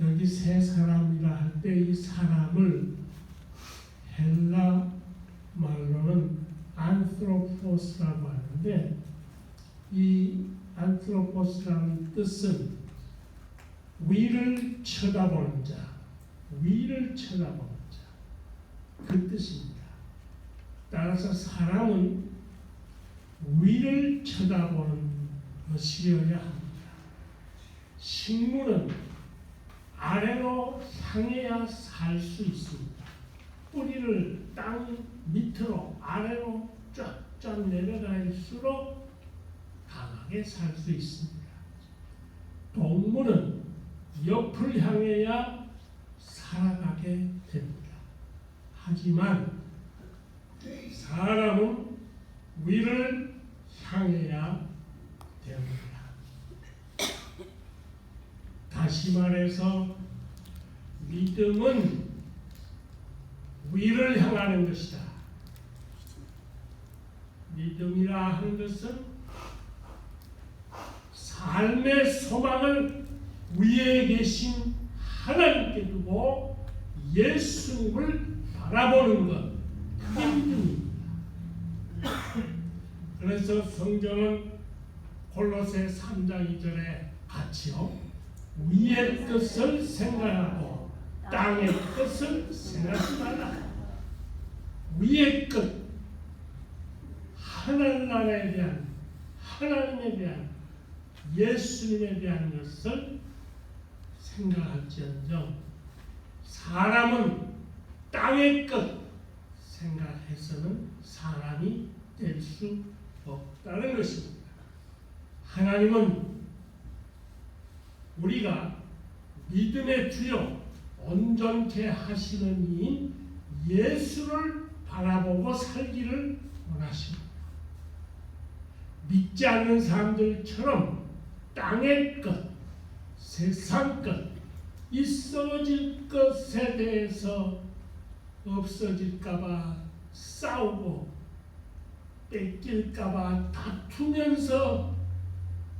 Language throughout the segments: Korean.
여기 세 사람이라 할 때 이 사람을 헬라 말로는 안트로포스라고 하는데, 이 안트로포스라는 뜻은 위를 쳐다보는 자, 위를 쳐다보는 자, 그 뜻입니다. 따라서 사람은 위를 쳐다보는 것이어야 합니다. 식물은 아래로 향해야 살 수 있습니다. 뿌리를 땅 밑으로 아래로 쫙쫙 내려갈수록 강하게 살 수 있습니다. 동물은 옆을 향해야 살아가게 됩니다. 하지만 사람은 위를 향해야 됩니다. 다시 말해서 믿음은 위를 향하는 것이다. 믿음이라 하는 것은 삶의 소망을 위에 계신 하나님께 두고 예수님을 바라보는 것, 그게 믿음입니다. 그래서 성경은 골로새 3장 2절에 같이요, 위의 것을 생각하고 땅의 것을 생각하지 말라. 위의 것, 하늘나라에 대한, 하나님에 대한, 예수님에 대한 것을 생각할지언정 사람은 땅의 것 생각해서는 사람이 될 수 없다는 것입니다. 하나님은 우리가 믿음의 주요 온전케 하시는 이인 예수를 바라보고 살기를 원하십니다. 믿지 않는 사람들처럼 땅의 것, 세상 것, 있어질 것에 대해서 없어질까봐 싸우고 뺏길까봐 다투면서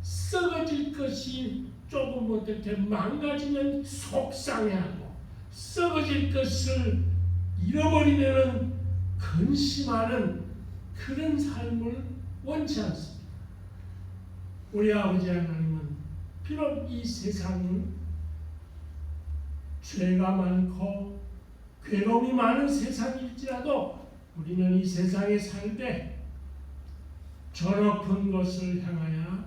썩어질 것이 조금 어떻게 망가지면 속상해하고 썩어질 것을 잃어버리면 근심하는 그런 삶을 원치 않습니다. 우리 아버지 하나님은 비록 이 세상은 죄가 많고 괴로움이 많은 세상일지라도 우리는 이 세상에 살때 저 높은 것을 향하여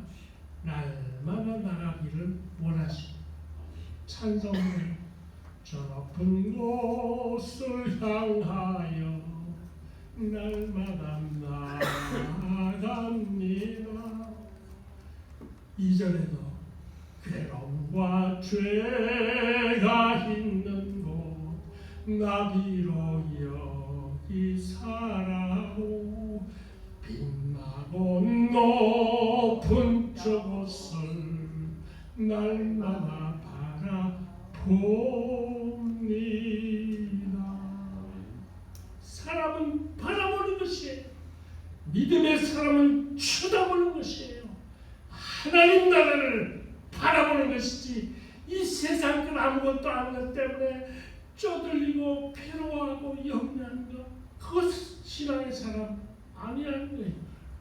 날마다 나가기를 원하십니다. 찬송을 저 높은 곳을 향하여 날마다 나아갑니다. 2절에도 괴로움과 죄가 있는 곳 나비로 여기 살아오 빛나고 높은 저곳을 날마다 바라봅니다. 사람은 바라보는 것이에요. 믿음의 사람은 쳐다보는 것이에요. 하나님 나라를 바라보는 것이지 이 세상 것 아무것도 안 것 때문에 쪼들리고 괴로워하고 염려하는 것, 그것 신앙의 사람 아니라는 거예요.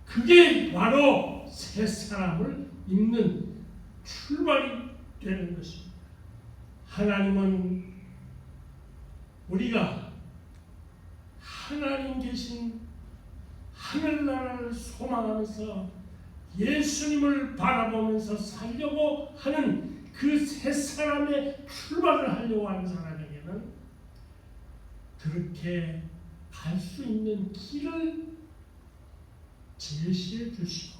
그게 바로 새 사람을 입는 출발이 되는 것입니다. 하나님은 우리가 하나님 계신 하늘나라를 소망하면서 예수님을 바라보면서 살려고 하는 그 새 사람의 출발을 하려고 하는 사람에게는 그렇게 갈 수 있는 길을 제시해 주시고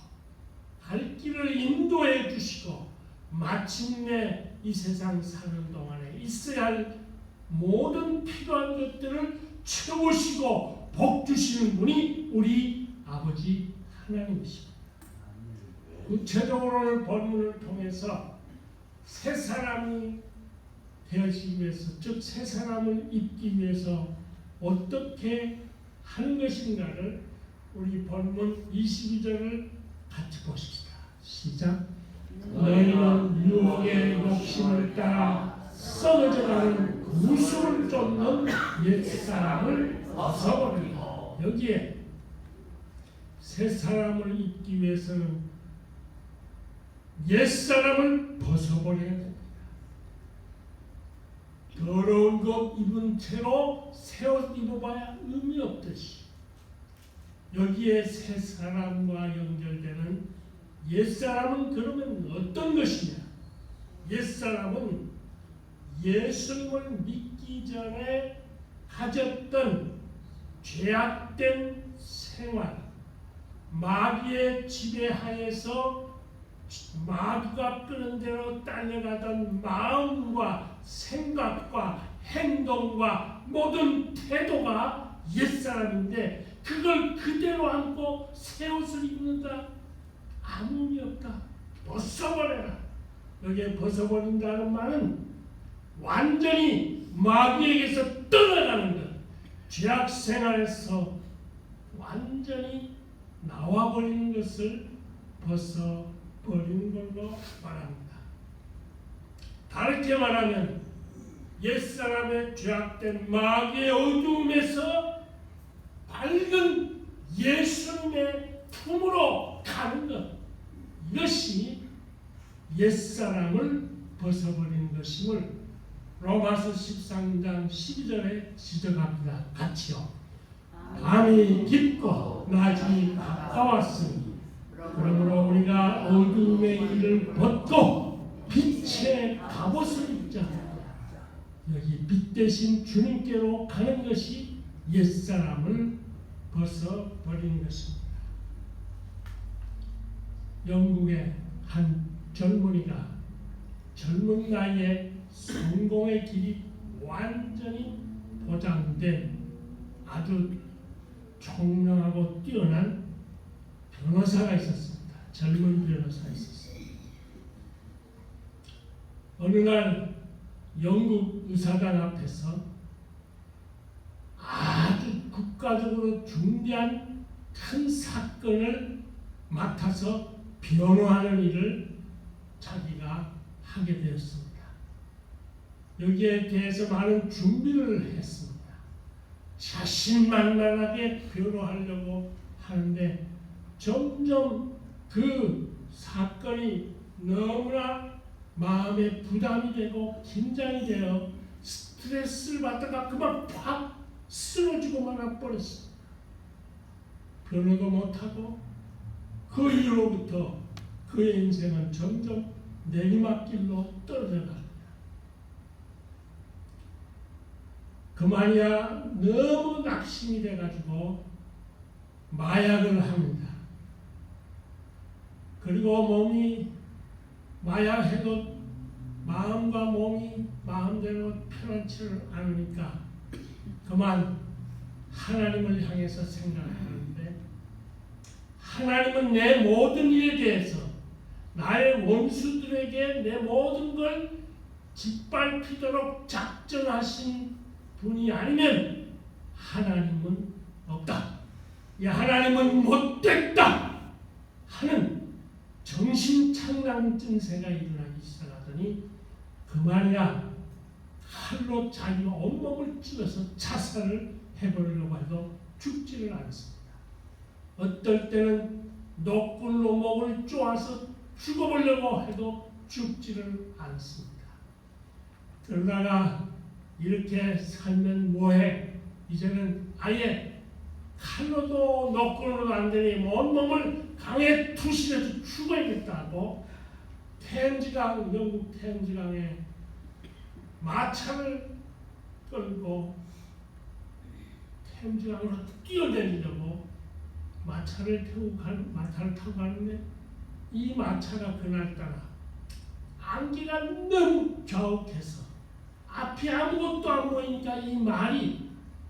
갈 길을 인도해 주시고 마침내 이 세상 사는 동안에 있어야 할 모든 필요한 것들을 채우시고 복 주시는 분이 우리 아버지 하나님이십니다. 구체적으로 오늘 본문을 통해서 새 사람이 되어지기 위해서, 즉 새 사람을 입기 위해서 어떻게 하는 것인가를 우리 본문 22절을 같이 보십시다. 시작. 너희는 유혹의 욕심을 따라 썩어져가는 구속을 쫓는 옛사람을 벗어버리라. 여기에 새 사람을 입기 위해서는 옛사람을 벗어버려야 됩니다. 더러운 것 입은 채로 새 옷 입어봐야 의미 없듯이 여기에 새 사람과 연결되는 옛사람은 그러면 어떤 것이냐? 옛사람은 예수님을 믿기 전에 가졌던 죄악된 생활, 마귀의 지배하에서 마귀가 끄는 대로 딸려가던 마음과 생각과 행동과 모든 태도가 옛사람인데 그걸 그대로 안고 새 옷을 입는다? 아무 의미 없다. 벗어버려라. 여기에 벗어버린다는 말은 완전히 마귀에게서 떠나가는 것, 죄악 생활에서 완전히 나와버리는 것을 벗어버리는 걸로 말합니다. 다르게 말하면 옛사람의 죄악된 마귀의 어두움에서 밝은 예수님의 품으로 가는 것, 이것이 옛사람을 벗어버리는 것임을 로마서 13장 12절에 지적합니다. 같이요. 밤이 깊고 낮이 가까웠으니 그러므로 우리가 어두움의 일을 벗고 빛의 갑옷을 입자. 여기 빛 대신 주님께로 가는 것이 옛사람을 벗어버리는 것입니다. 영국의 한 젊은이가 젊은 나이에 성공의 길이 완전히 보장된 아주 총명하고 뛰어난 변호사가 있었습니다. 젊은 변호사가 있었어요. 어느 날 영국 의사당 앞에서 아주 국가적으로 중대한 큰 사건을 맡아서 변호하는 일을 자기가 하게 되었습니다. 여기에 대해서 많은 준비를 했습니다. 자신만만하게 변호하려고 하는데 점점 그 사건이 너무나 마음에 부담이 되고 긴장이 되어 스트레스를 받다가 그만 팍 쓰러지고 말아버렸어요. 변호도 못하고 그 이후로부터 그의 인생은 점점 내리막길로 떨어져갑니다. 그만이야 너무 낙심이 돼가지고 마약을 합니다. 그리고 몸이 마약해도 마음과 몸이 마음대로 편안치를 않으니까 그만 하나님을 향해서 생각하는데 하나님은 내 모든 일에 대해서 나의 원수들에게 내 모든 걸 짓밟히도록 작정하신 분이 아니면 하나님은 없다. 이 하나님은 못됐다 하는 정신착란 증세가 일어나기 시작하더니 그만이야 칼로 자기 온몸을 찔러서 자살을 해버리려고 해도 죽지를 않습니다. 어떨 때는 노끈으로 목을 쪼아서 죽어보려고 해도 죽지를 않습니다. 그러다가 이렇게 살면 뭐해? 이제는 아예 칼로도 노끈으로도 안 되니 온몸을 강에 투실해서 죽어야겠다고 템즈강, 영국 템즈강에 마차를 끌고 템즈강으로 뛰어내리려고 마차를 타고 가는데 이 마차가 그날따라 안개가 너무 자욱해서 앞이 아무것도 안 보이니까 이 말이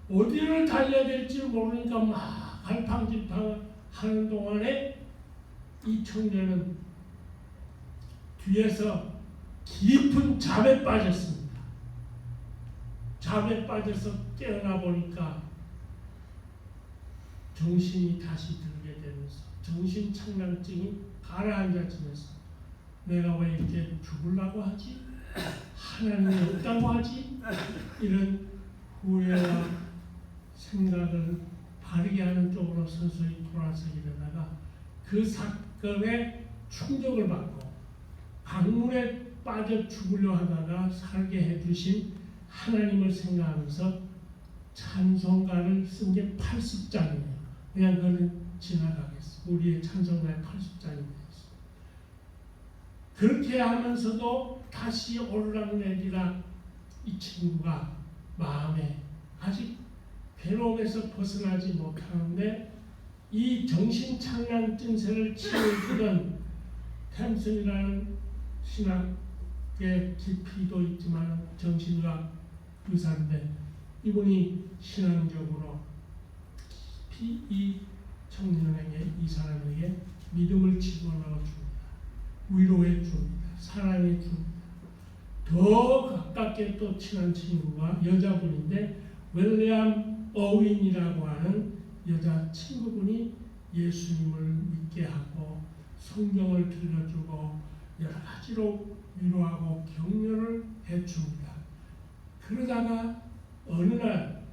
어디를 달려야 될지 모르니까 막 갈팡질팡 하는 동안에 이 청년은 뒤에서 깊은 잠에 빠졌습니다. 잠에 빠져서 깨어나 보니까 정신이 다시 들게 되면서 정신착란증이 가라앉아지면서 내가 왜 이렇게 죽으려고 하지? 하나님이 없다고 하지? 이런 후회와 생각을 바르게 하는 쪽으로 서서히 돌아서게 되다가 그 사건에 충격을 받고 강물에 빠져 죽으려 하다가 살게 해주신 하나님을 생각하면서 찬송가를 쓴 게 80장이에요. 그냥 그건 지나가겠어. 우리의 찬송가의 80장이 되었어. 그렇게 하면서도 다시 오르락내리락 이 친구가 마음에 아직 괴로움에서 벗어나지 못하는데 이 정신착란 증세를 치료해주던 템슨이라는 신학의 깊이도 있지만 정신의학 의사인데 이분이 신앙적으로 깊이 이 청년에게 이 사람에게 믿음을 집어넣어 줍니다. 위로해 줍니다. 사랑해 줍니다. 더 가깝게 또 친한 친구가 여자분인데 윌리엄 어윈이라고 하는 여자 친구분이 예수님을 믿게 하고 성경을 들려주고 여러 가지로 위로하고 격려를 해줍니다. 그러다가 어느 날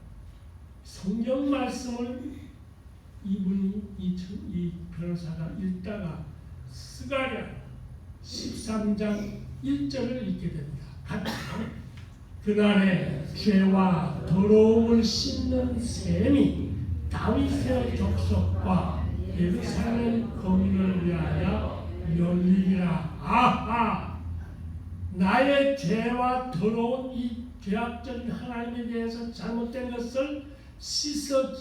성경 말씀을 이분이 이 변호사가 읽다가 스가랴 13장 1절을 읽게 됩니다. 그날에 죄와 더러움을 씻는 셈이 다윗의 족속과 예루살렘 거민을 위하여 열리리라. 아하! 나의 죄와 더러운 이 죄악적인 하나님에 대해서 잘못된 것을 씻어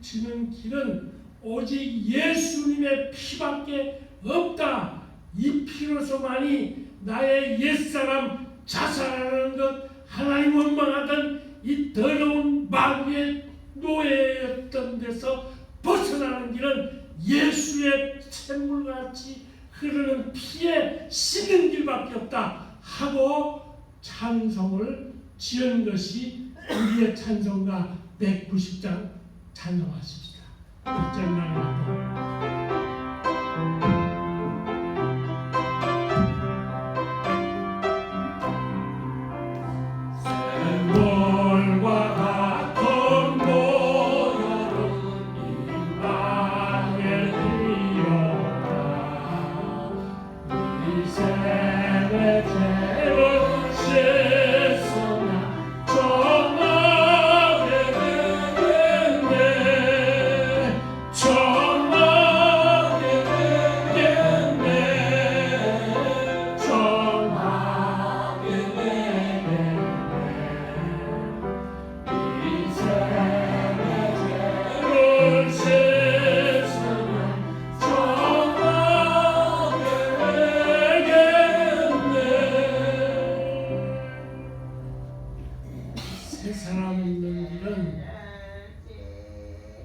주는 길은 오직 예수님의 피밖에 없다. 이 피로서만이 나의 옛사람 자살하는 것, 하나님 원망하던 이 더러운 마귀의 노예였던 데서 벗어나는 길은 예수의 샘물같이 흐르는 피에 씻는 길밖에 없다 하고 찬송을 지은 것이 우리의 찬송가 190장 찬송하십시다. 1절만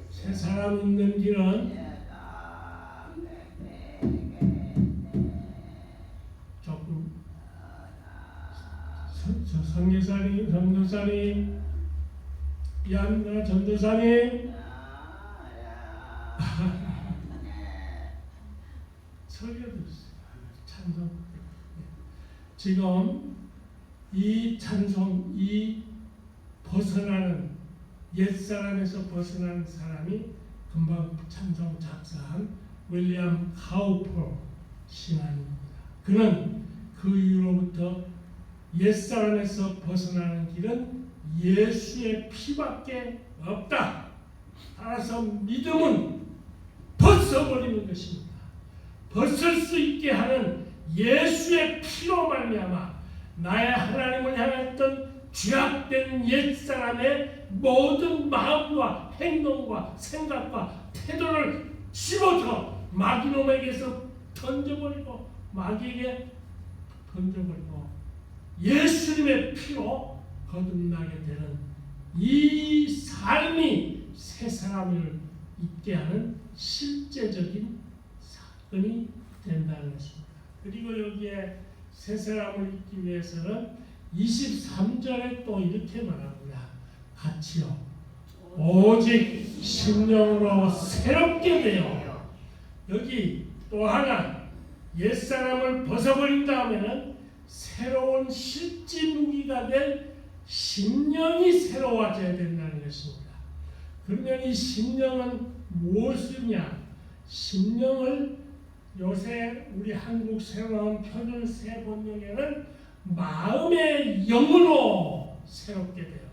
새 사람 있는 길은 조금 전도사님 이한나 전도사님 설교도 찬송 지금 이 찬송 이 벗어나는 옛사람에서 벗어난 사람이 금방 찬송 작사한 윌리엄 카우퍼 신앙입니다. 그는 그 이후로부터 옛사람에서 벗어나는 길은 예수의 피밖에 없다. 따라서 믿음은 벗어버리는 것입니다. 벗을 수 있게 하는 예수의 피로 말미암아 나의 하나님을 향했던 죄악된 옛사람의 모든 마음과 행동과 생각과 태도를 집어서 마귀놈에게서 던져버리고 마귀에게 던져버리고 예수님의 피로 거듭나게 되는 이 삶이 새 사람을 있게 하는 실제적인 사건이 된다는 것입니다. 그리고 여기에 새 사람을 있기 위해서는 23절에 또 이렇게 말합니다. 같이요. 오직 심령으로 새롭게 되어 여기 또 하나 옛사람을 벗어버린 다음에는 새로운 실제 무기가 우리가 될 심령이 새로워져야 된다는 것입니다. 그러면 이 심령은 무엇이냐? 심령을 요새 우리 한국 새로운 표준 새 번역에는 마음의 영으로 새롭게 돼요.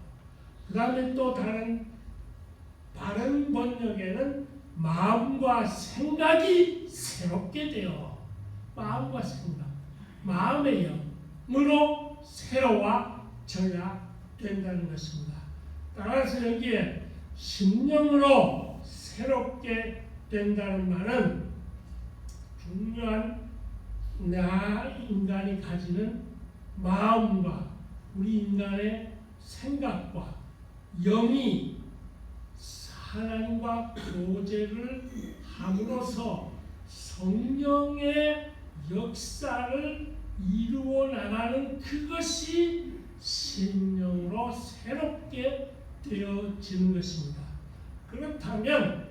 그 다음에 또 다른 바른 번역에는 마음과 생각이 새롭게 돼요. 마음과 생각, 마음의 영으로 새로워져야 된다는 것입니다. 따라서 여기에 심령으로 새롭게 된다는 말은 중요한 나 인간이 가지는 마음과 우리 인간의 생각과 영이 하나님과 교제를 함으로써 성령의 역사를 이루어 나가는 그것이 심령으로 새롭게 되어지는 것입니다. 그렇다면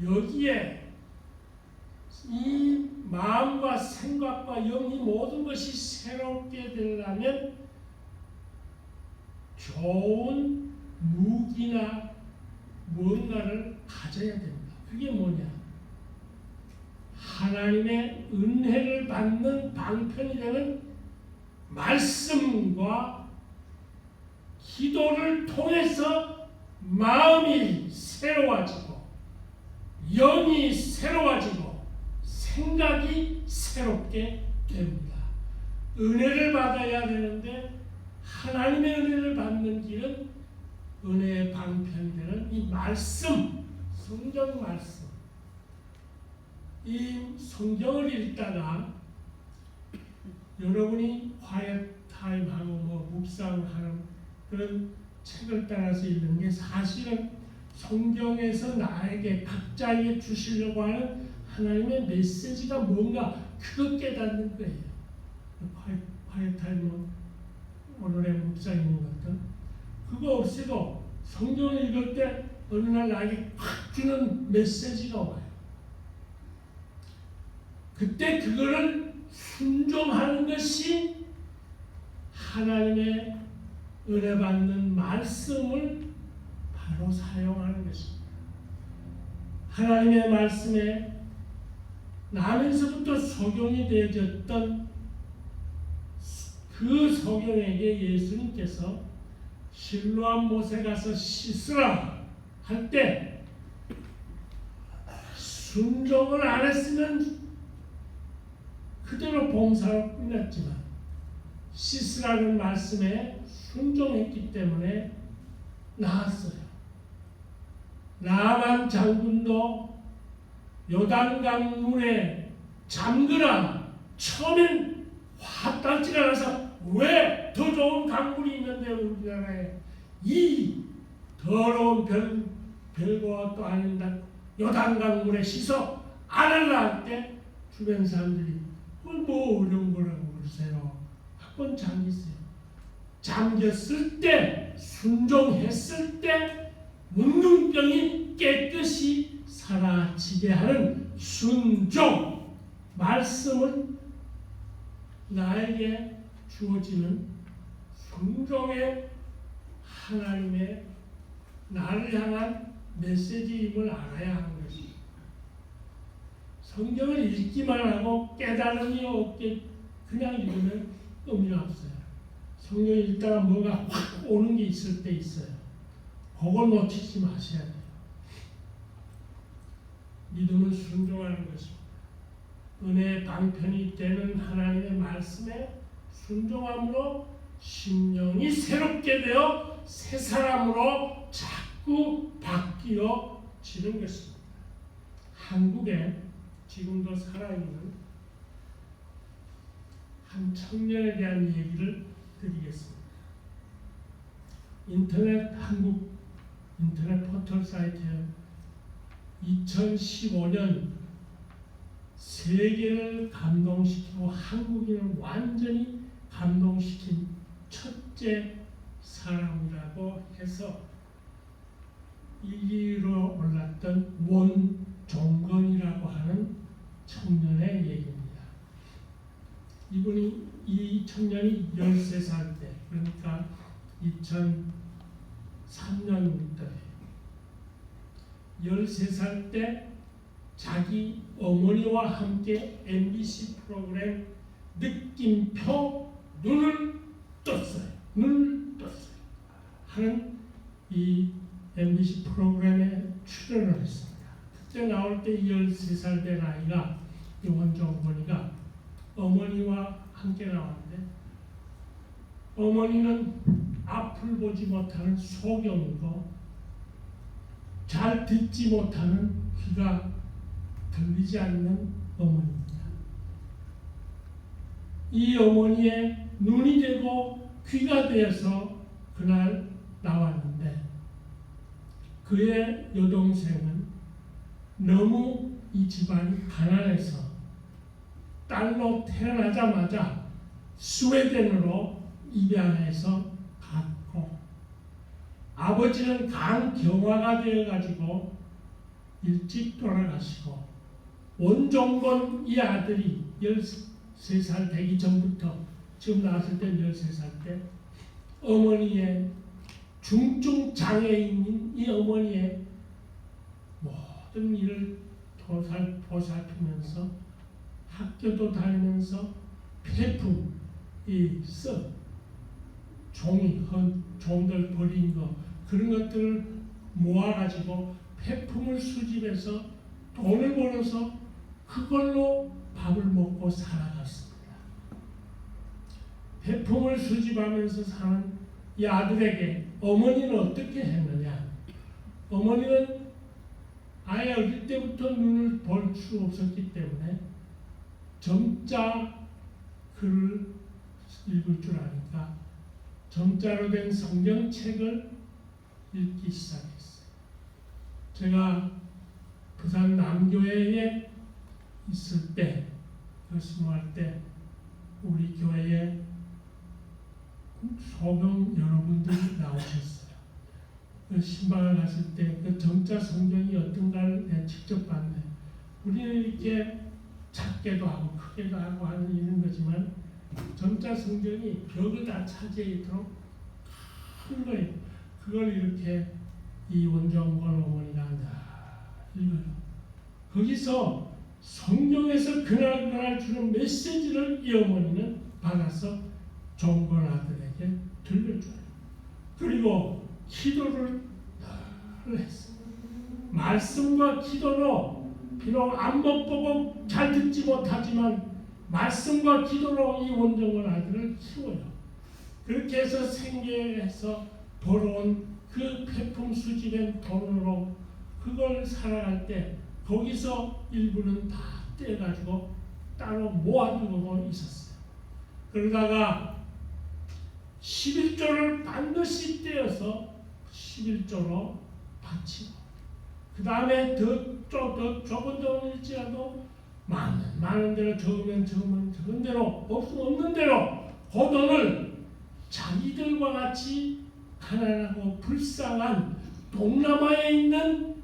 여기에 이 마음과 생각과 영이 모든 것이 새롭게 되려면 좋은 무기나 무언가를 가져야 됩니다. 그게 뭐냐? 하나님의 은혜를 받는 방편이 되는 말씀과 기도를 통해서 마음이 새로워지고 영이 새로워지고 생각이 새롭게 됩니다. 은혜를 받아야 되는데 하나님의 은혜를 받는 길은 은혜의 방편이 되는 이 말씀, 성경 말씀. 이 성경을 읽다가 여러분이 화이트 타임하고 묵상하는 그런 책을 따라서 읽는 게 사실은 성경에서 나에게 각자에게 주시려고 하는 하나님의 메시지가 뭔가 그것 깨닫는 거예요. 화이트 타임 오늘의 묵상인 것들 그거 없이도 성경을 읽을 때 어느 날 나에게 확 주는 메시지가 와요. 그때 그거를 순종하는 것이 하나님의 은혜 받는 말씀을 바로 사용하는 것입니다. 하나님의 말씀에 나면서부터 적용이 되어졌던 그 성경에게 예수님께서 실로암 못에 가서 씻으라 할 때 순종을 안 했으면 그대로 봉사로 끝났지만 씻으라는 말씀에 순종했기 때문에 나았어요. 나만 장군도 요단강 물에 잠그라 처음엔 화딱지가 나서 왜 더 좋은 강물이 있는데 우리나라에 이 더러운 별거 아닌다 요단강 물에 씻어 안 할라 할 때 주변 사람들이 뭐 어려운 거라고 그러세요. 한번 잠기세요. 잠겼을 때 순종했을 때 문둥병이 깨끗이 사라지게 하는 순종 말씀은 나에게 주어지는 순종의 하나님의 나를 향한 메시지임을 알아야 하는 것입니다. 성경을 읽기만 하고 깨달음이 없게 그냥 읽으면 의미가 없어요. 성경 읽다가 뭐가 확 오는 게 있을 때 있어요. 그걸 놓치지 마셔야 돼요. 믿음은 순종하는 것입니다. 은혜의 방편이 되는 하나님의 말씀에 순종함으로 심령이 새롭게 되어 새 사람으로 자꾸 바뀌어지는 것입니다. 한국에 지금도 살아있는 한 청년에 대한 얘기를 드리겠습니다. 한국 인터넷 포털 사이트에 2015년 세계를 감동시키고 한국인을 완전히 감동시킨 첫째 사람이라고 해서 1위로 올랐던 원종건이라고 하는 청년의 얘기입니다. 이분이 이 청년이 13살 때, 그러니까 2003년부터예요. 13살 때 자기 어머니와 함께 MBC 프로그램 느낌표 눈을 떴어요. 하는 이 MBC 프로그램에 출연을 했습니다. 그때 나올 때 13살 된 아이가, 이 원조 어머니가 어머니와 함께 나왔는데, 어머니는 앞을 보지 못하는 소경이고 잘 듣지 못하는, 귀가 들리지 않는 어머니입니다. 이 어머니의 눈이 되고 귀가 되어서 그날 나왔는데, 그의 여동생은 너무 이 집안이 가난해서 딸로 태어나자마자 스웨덴으로 입양해서 갔고, 아버지는 간경화가 되어가지고 일찍 돌아가시고, 원종건 이 아들이 13살 되기 전부터, 지금 나왔을 때 13살 때, 어머니의 중증 장애인인 이 어머니의 모든 일을 보살피면서 학교도 다니면서 폐품, 종들 버린 거, 그런 것들을 모아가지고 폐품을 수집해서 돈을 벌어서 그걸로 밥을 먹고 살아갔습니다. 폐품을 수집하면서 사는 이 아들에게 어머니는 어떻게 했느냐? 어머니는 아예 어릴 때부터 눈을 볼 수 없었기 때문에 점자 글을 읽을 줄 아니까 점자로 된 성경책을 읽기 시작했어요. 제가 부산 남교회에 있을 때, 교수할 때 우리 교회에 소경 여러분들이 나오셨어요. 그 신방을 갔을 때 그 점자 성경이 어떤가를 내가 직접 봤네. 우리는 이렇게 작게도 하고 크게도 하고 하는 이런 거지만, 점자 성경이 벽을 다 차지하도록 큰 거예요. 그걸 이렇게 이 원정권 어머니가 읽어요. 거기서 성경에서 그날 주는 메시지를 이 어머니는 받아서 종건 아들에게 들려줘요. 그리고 기도를 늘 했어요. 말씀과 기도로, 비록 안 못 보고 잘 듣지 못하지만 말씀과 기도로 이 원정원 아들을 키워요. 그렇게 해서 생계에서 벌어온 그 폐품 수집된 돈으로 그걸 살아갈 때 거기서 일부는 다 떼가지고 따로 모아두고 있었어요. 그러다가 11조를 반드시 떼어서 11조로 바치고, 그 다음에 더 적은 돈일지라도 많은 대로, 적으면 적은 대로, 없는 대로 그 돈을 자기들과 같이 가난하고 불쌍한 동남아에 있는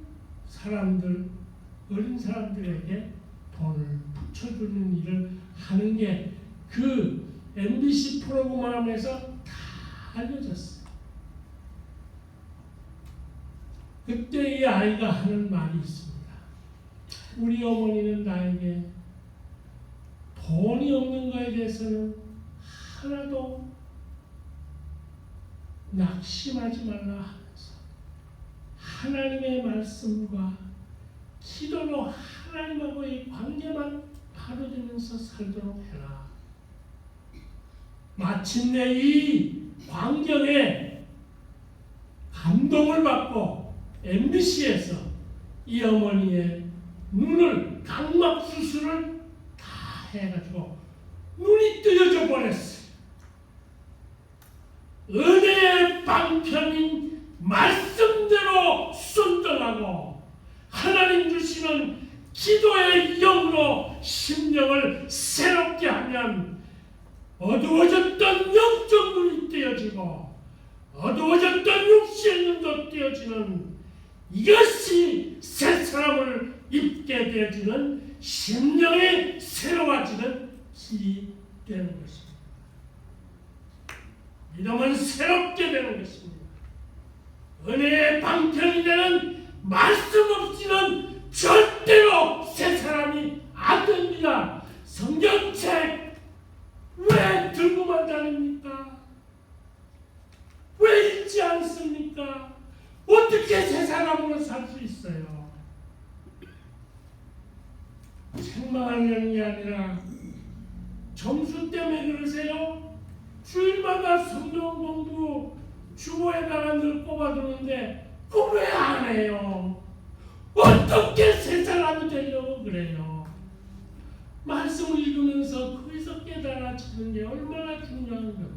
사람들, 어린 사람들에게 돈을 붙여주는 일을 하는 게 그 MBC 프로그램에서 다 알려졌어요. 그때 이 아이가 하는 말이 있습니다. 우리 어머니는 나에게 돈이 없는 것에 대해서는 하나도 낙심하지 말라 하면서 하나님의 말씀과 기도로 하나님하고의 관계만 바로지면서 살도록 해라. 마침내 이 광경에 감동을 받고 MBC에서 이 어머니의 눈을, 각막 수술을 다 해가지고 눈이 뜨여져 버렸어요. 은혜의 방편인 말씀대로 순종하고 하나님 주시는 기도의 영으로 심령을 새롭게 하면 어두워졌던 영적 눈이 띄어지고 어두워졌던 육신의 눈도 띄어지는, 이것이 새 사람을 입게 되어지는 심령이 새로워지는 길이 되는 것입니다. 믿음은 새롭게 되는 것입니다. 은혜의 방편이 되는 말씀 없이는 절대로 새 사람이 안 됩니다. 성경책 왜 들고만 다닙니까? 왜 읽지 않습니까? 어떻게 새 사람으로 살 수 있어요? 책만 하려는 게 아니라 점수 때문에 그러세요? 주일마다 성경 공부 주보에다가 늘 꼽아두는데 그거 왜 안 해요? 어떻게 새 사람이 되려고 그래요? 말씀을 읽으면서 거기서 깨달아지는 게 얼마나 중요한 겁니다.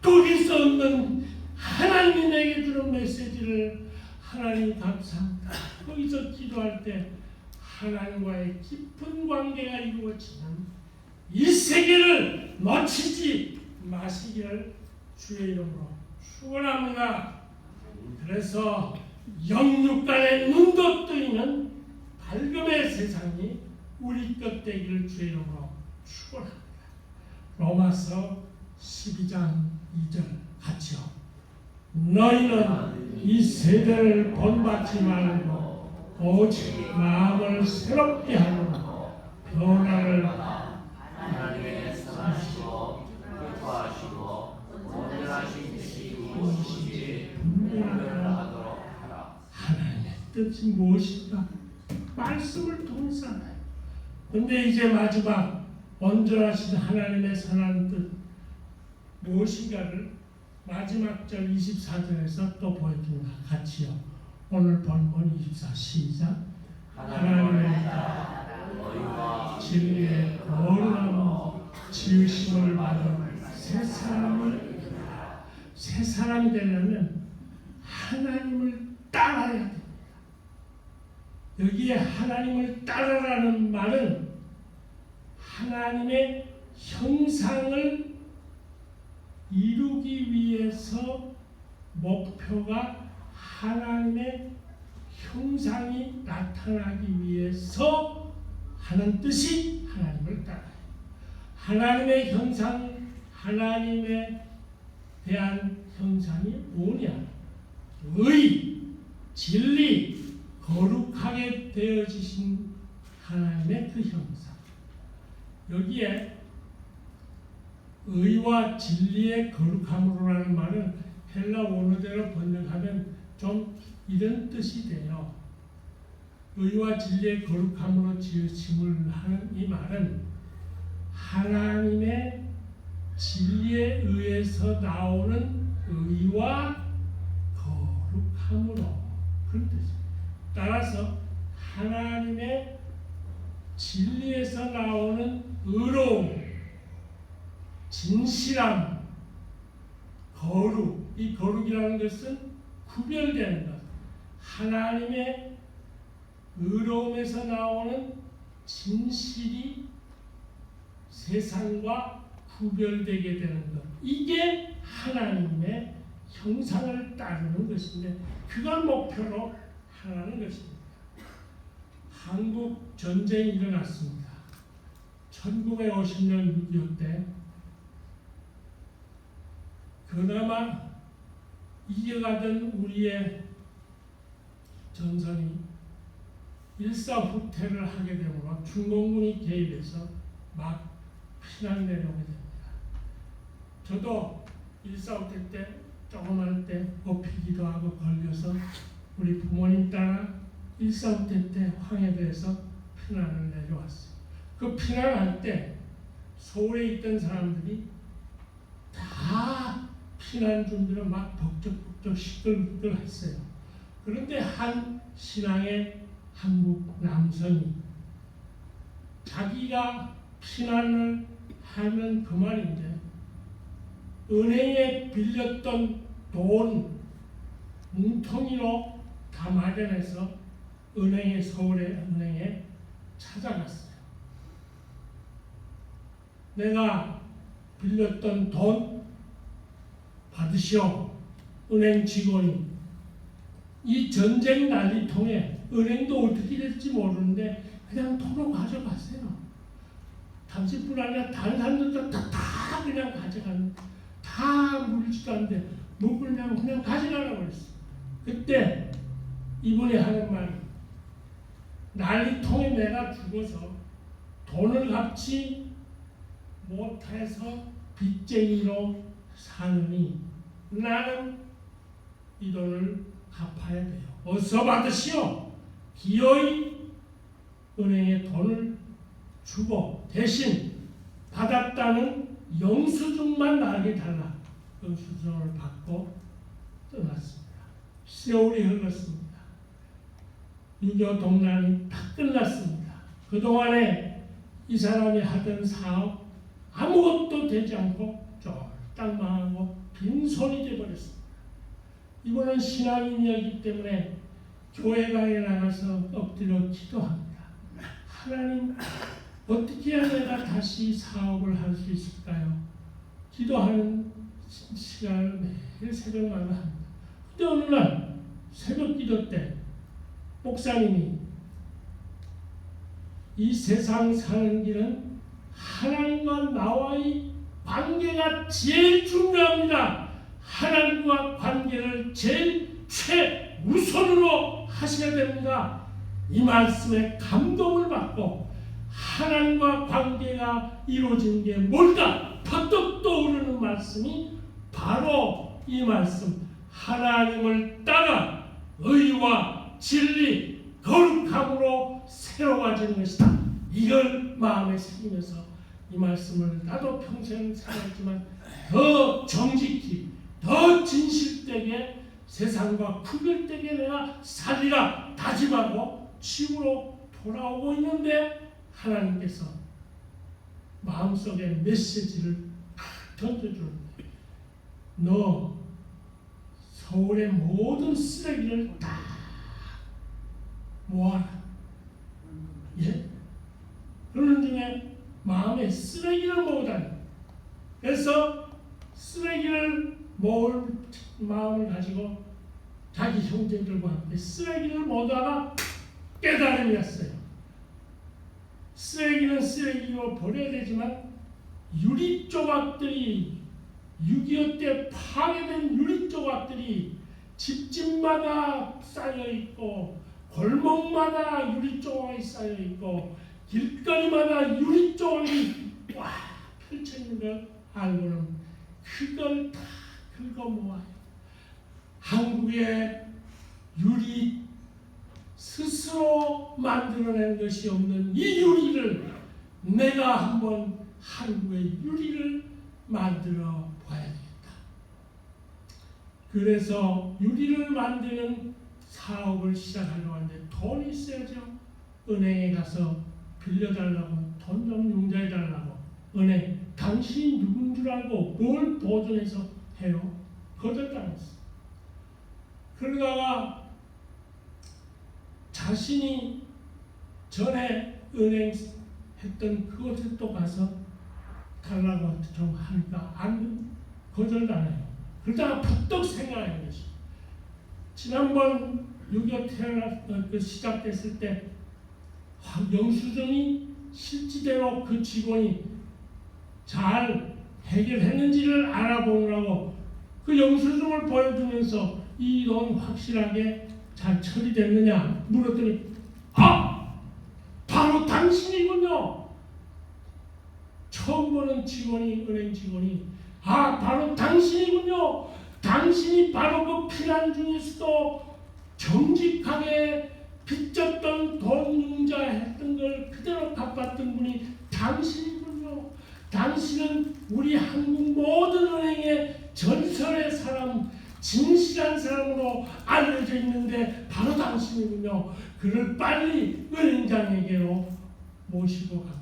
거기서 얻는 하나님이 내게 주는 메시지를 하나님 감사합니다. 거기서 기도할 때 하나님과의 깊은 관계가 이루어지는 이 세계를 놓치지 마시기를 주의 이름으로 축원합니다. 그래서 영육간의 눈도 뜨이는 밝음의 세상이 우리 것 되기를 주의 이름으로 축원합니다. 로마서 12장 2절 같이요. 너희는 이 세대를 본받지 말고 오직 마음을 새롭게 하고 변화를 받아 하나님의 선하시고 기뻐하시고 온전하신 뜻이 무엇인지 분별하도록 하라. 하나님의 뜻이 무엇인가? 말씀을 통해서 알아요. 근데 이제 마지막 온전하신 하나님의 선한 뜻 무엇인가를 마지막 절 24절에서 또 보여줍니다. 같이요. 오늘 본문 24 시작. 하나님의 너희와 진리의 거룩함으로 지으심을 받은 새 사람을 새 사람이 되려면 하나님을 따라야 됩니다. 여기에 하나님을 따라라는 말은 하나님의 형상을 이루기 위해서 목표가 하나님의 형상이 나타나기 위해서 하는 뜻이 하나님을 따라요. 하나님의 형상, 하나님에 대한 형상이 뭐냐? 의, 진리, 거룩하게 되어지신 하나님의 그 형상. 여기에 의와 진리의 거룩함으로라는 말은 헬라 원어대로 번역하면 좀 이런 뜻이 돼요. 의와 진리의 거룩함으로 지으심을 하는 이 말은 하나님의 진리에 의해서 나오는 의와 거룩함으로 그런 뜻입니다. 따라서 하나님의 진리에서 나오는 의로움, 진실함, 거룩, 이 거룩이라는 것은 구별되는 것. 하나님의 의로움에서 나오는 진실이 세상과 구별되게 되는 것. 이게 하나님의 형상을 따르는 것인데 그걸 목표로 하는 것입니다. 한국 전쟁이 일어났습니다. 1950년 6.25 때 그나마 이겨가던 우리의 전선이 일사후퇴를 하게 되므로 중공군이 개입해서 막 피난 내려오게 됩니다. 저도 일사후퇴 때 조그만 때 업히기도 하고 걸려서 우리 부모님 따라 일사후퇴 때 황해도에서 피난을 내려왔어요. 그 피난할 때 서울에 있던 사람들이 다 피난 준비를 막 벅적벅적 시끌벅적 했어요. 그런데 한 신앙의 한국 남성이 자기가 피난을 하면 그만인데 은행에 빌렸던 돈 뭉텅이로 다 마련해서 은행에 서울의 은행에 찾아갔어요. 내가 빌렸던 돈 받으시오. 은행 직원이 이 전쟁 난리통에 은행도 어떻게 될지 모르는데 그냥 도로 가져갔어요. 당신뿐 아니라 다른 사람들도 다 그냥 가져가는 다 다 물지도 않는데 묵으려면 그냥 가져가라고 그랬어. 그때 이분이 하는 말이 난리통에 내가 죽어서 돈을 갚지 못해서 빚쟁이로 사느니 나는 이 돈을 갚아야 돼요. 어서 받으시오. 기어이 은행에 돈을 주고 대신 받았다는 영수증만 나에게 달라. 영수증을 받고 떠났습니다. 세월이 흘렀습니다. 6.25 동란이 다 끝났습니다. 그동안에 이 사람이 하던 사업 아무것도 되지 않고 쫄딱 망하고 빈손이 되어버렸습니다. 이번은 신앙인이었기 때문에 교회당에 나가서 엎드려 기도합니다. 하나님, 어떻게 해야 내가 다시 사업을 할 수 있을까요? 기도하는 시간을 매일 새벽마다 합니다. 근데 어느 날 새벽 기도 때 목사님이 이 세상 사는 길은 하나님과 나와의 관계가 제일 중요합니다. 하나님과 관계를 제일 최우선으로 하셔야 됩니다. 이 말씀에 감동을 받고 하나님과 관계가 이루어진 게 뭘까? 퍼뜩 떠오르는 말씀이 바로 이 말씀. 하나님을 따라 의와 진리, 거룩함으로 새로워지는 것이다. 이걸 마음에 새기면서 이 말씀을 나도 평생 살았지만 더 정직히, 더 진실되게 세상과 구별되게 내가 살리라 다짐하고 지구로 돌아오고 있는데 하나님께서 마음속에 메시지를 던져주는데 너 서울의 모든 쓰레기를 다 모아라. 예? 그러는 중에 마음에 쓰레기를 모으다니. 그래서 쓰레기를 모을 마음을 가지고 자기 형제들과 함께 쓰레기를 모다가 깨달음이 왔어요. 쓰레기는 쓰레기로 버려야 되지만 유리 조각들이 6.25 때 파괴된 유리 조각들이 집집마다 쌓여있고 골목마다 유리 조각이 쌓여있고 길거리마다 유리 조각이 와 펼쳐있는 걸 알고는 그걸 다 긁어 모아요. 한국의 유리 스스로 만들어낸 것이 없는 이 유리를 내가 한번 한국의 유리를 만들어 봐야 되겠다. 그래서 유리를 만드는 사업을 시작하려고 하는데 돈이 있어야죠. 은행에 가서 빌려달라고 돈 좀 융자해달라고. 은행 당신이 누군 줄 알고 뭘 보존해서 해요? 거절당했어. 그러다가 자신이 전에 은행 했던 그곳에 또 가서 달라고 좀 하니까 안 거절당해요. 그러다가 퍼뜩 생각하는 것이 지난번 6.25 시작됐을 때 영수증이 실제대로 그 직원이 잘 해결했는지를 알아보느라고 그 영수증을 보여주면서 이 돈 확실하게 잘 처리됐느냐 물었더니 바로 당신이군요. 처음 보는 직원이 은행 직원이 바로 당신이군요. 당신이 바로 그 피난 중에서도 정직하게 빚졌던 돈 융자했던 걸 그대로 갚았던 분이 당신이군요. 당신은 우리 한국 모든 은행의 전설의 사람, 진실한 사람으로 알려져 있는데 바로 당신이군요. 그를 빨리 은행장에게로 모시고 갑니다.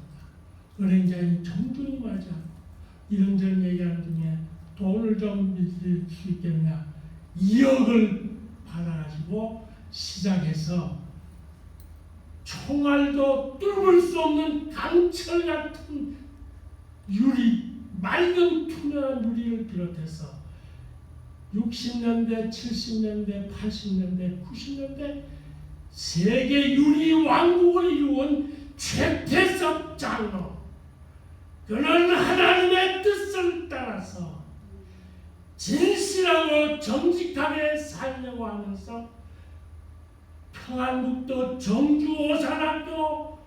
은행장이 정중히 맞이하고 이런저런 얘기하는 중에 돈을 좀 믿을 수 있겠느냐 2억을 받아가지고 시작해서 총알도 뚫을 수 없는 강철 같은 유리, 맑은 투명한 유리를 비롯해서 60년대, 70년대, 80년대, 90년대 세계 유리 왕국을 이루온 최태섭 장로, 그는 하나님의 뜻을 따라서 진실하고 정직하게 살려고 하면서 평안북도 정주 오산학교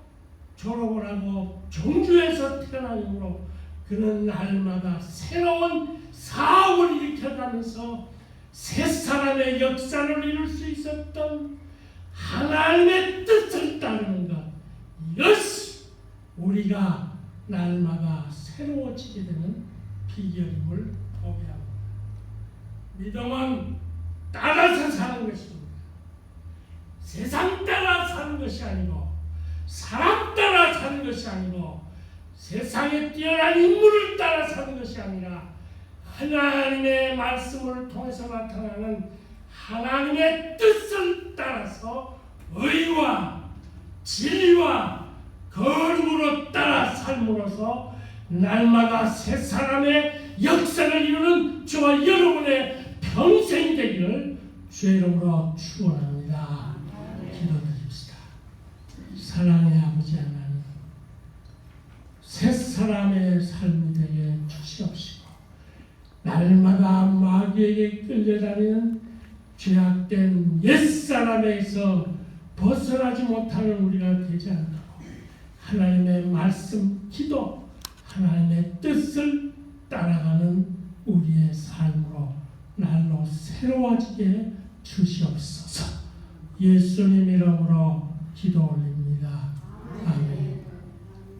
졸업을 하고 정주에서 태어난 이후로 그는 날마다 새로운 사업을 일으켜가면서 새 사람의 역사를 이룰 수 있었던 하나님의 뜻을 따르는 것, 이것이 우리가 날마다 새로워지게 되는 비결임을 보게 합니다. 믿음은 따라서 사는 것입니다. 세상 따라 사는 것이 아니고 사람 따라 사는 것이 아니고 세상에 뛰어난 인물을 따라 사는 것이 아니라 하나님의 말씀을 통해서 나타나는 하나님의 뜻을 따라서 의와 진리와 거룩으로 따라 삶으로써 날마다 새 사람의 역사를 이루는 저와 여러분의 평생이 되기를 주의 이름으로 축원합니다. 기도드립시다. 사랑의 아버지 하나님, 새 사람의 삶이 되게 주시옵시고 날마다 마귀에게 끌려다니는 죄악된 옛사람에서 벗어나지 못하는 우리가 되지 않도록 하나님의 말씀, 기도, 하나님의 뜻을 따라가는 우리의 삶으로 날로 새로워지게 주시옵소서. 예수님 이름으로 기도 올립니다.